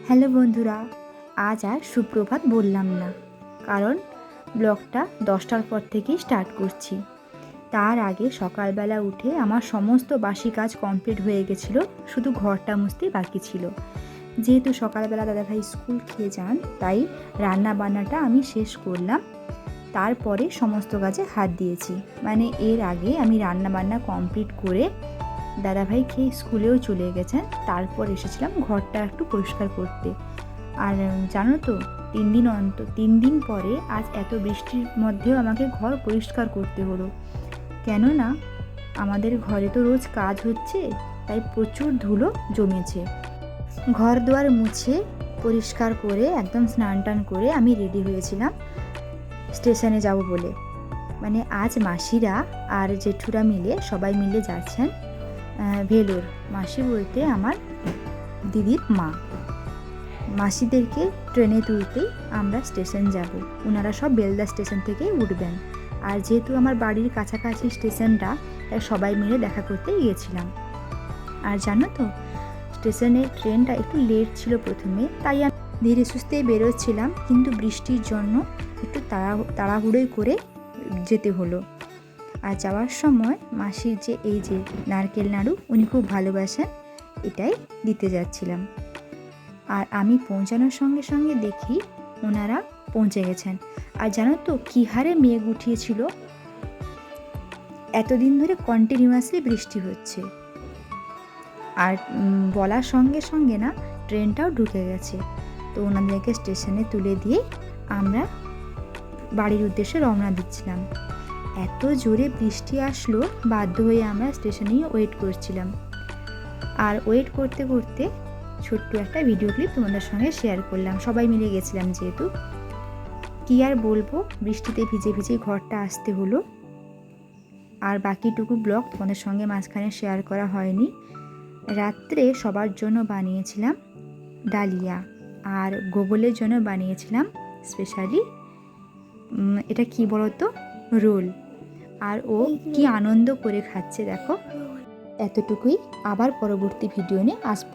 Hello বন্ধুরা, আজ আর সুপ্রভাত বললাম না, কারণ ব্লগটা 10টার পর থেকেই স্টার্ট করছি। তার আগে সকালবেলা উঠে আমার সমস্ত বাসি কাজ কমপ্লিট হয়ে গেছিলো, শুধু ঘরটা মুছতেই বাকি ছিল। যেহেতু সকালবেলা দাদাভাই স্কুল খেয়ে যান, তাই রান্না বান্নাটা আমি শেষ করলাম, তারপরে সমস্ত কাজে হাত দিয়েছি। মানে এর আগে আমি রান্না বান্না কমপ্লিট করে দাদাভাই খেয়ে স্কুলেও চলে গেছেন, তারপর এসেছিলাম ঘরটা একটু পরিষ্কার করতে। আর জানো তো, 3 দিন পরে আজ এত বৃষ্টির মধ্যেও আমাকে ঘর পরিষ্কার করতে হলো, কেননা আমাদের ঘরে তো রোজ কাজ হচ্ছে, তাই প্রচুর ধুলো জমেছে। ঘর দুয়ার মুছে পরিষ্কার করে একদম স্নান টান করে আমি রেডি হয়েছিলাম স্টেশনে যাব বলে। মানে আজ মাসিরা আর জেঠুরা মিলে সবাই মিলে যাচ্ছেন ভেলোর। মাসি বলতে আমার দিদির মা। মাসিদেরকে ট্রেনে তুলতেই আমরা স্টেশন যাব। ওনারা সব বেলদা স্টেশন থেকেই উঠবেন। আর যেহেতু আমার বাড়ির কাছাকাছি স্টেশনটা, তাই সবাই মিলে দেখা করতে গিয়েছিলাম। আর জানো তো, স্টেশনে ট্রেনটা একটু লেট ছিল প্রথমে, তাই আমি ধীরে সুস্থেই বেরোচ্ছিলাম, কিন্তু বৃষ্টির জন্য একটু তাড়াহুড়োই করে যেতে হলো। আর যাওয়ার সময় মাসির এই যে নারকেল নাড়ু উনি খুব ভালোবাসেন, এটাই দিতে যাচ্ছিলাম। আর আমি পৌঁছানোর সঙ্গে সঙ্গে দেখি ওনারা পৌঁছে গেছেন। আর জানো তো কী হারে মেঘ উঠিয়েছিল, এতদিন ধরে কন্টিনিউয়াসলি বৃষ্টি হচ্ছে। আর বলার সঙ্গে সঙ্গে না ট্রেনটাও ঢুকে গেছে। তো ওনাদেরকে স্টেশনে তুলে দিয়ে আমরা বাড়ির উদ্দেশ্যে রওনা দিচ্ছিলাম। এত জোরে বৃষ্টি আসলো, বাধ্য হয়ে আমরা স্টেশনেই ওয়েট করছিলাম। আর ওয়েট করতে করতে ছোট্ট একটা ভিডিও ক্লিপ তোমাদের সঙ্গে শেয়ার করলাম। সবাই মিলে গেছিলাম যেহেতু, কী আর বলবো, বৃষ্টিতে ভিজে ভিজে ঘরটা আসতে হলো। আর বাকিটুকু ব্লগ তোমাদের সঙ্গে মাঝখানে শেয়ার করা হয়নি। রাত্রে সবার জন্য বানিয়েছিলাম ডালিয়া, আর গোগলের জন্য বানিয়েছিলাম স্পেশালি এটা কি বলতো, রোল। আর ও কি আনন্দ করে খাচ্ছে দেখো। এতটুকুই, আবার পরবর্তী ভিডিও নিয়ে আসবো।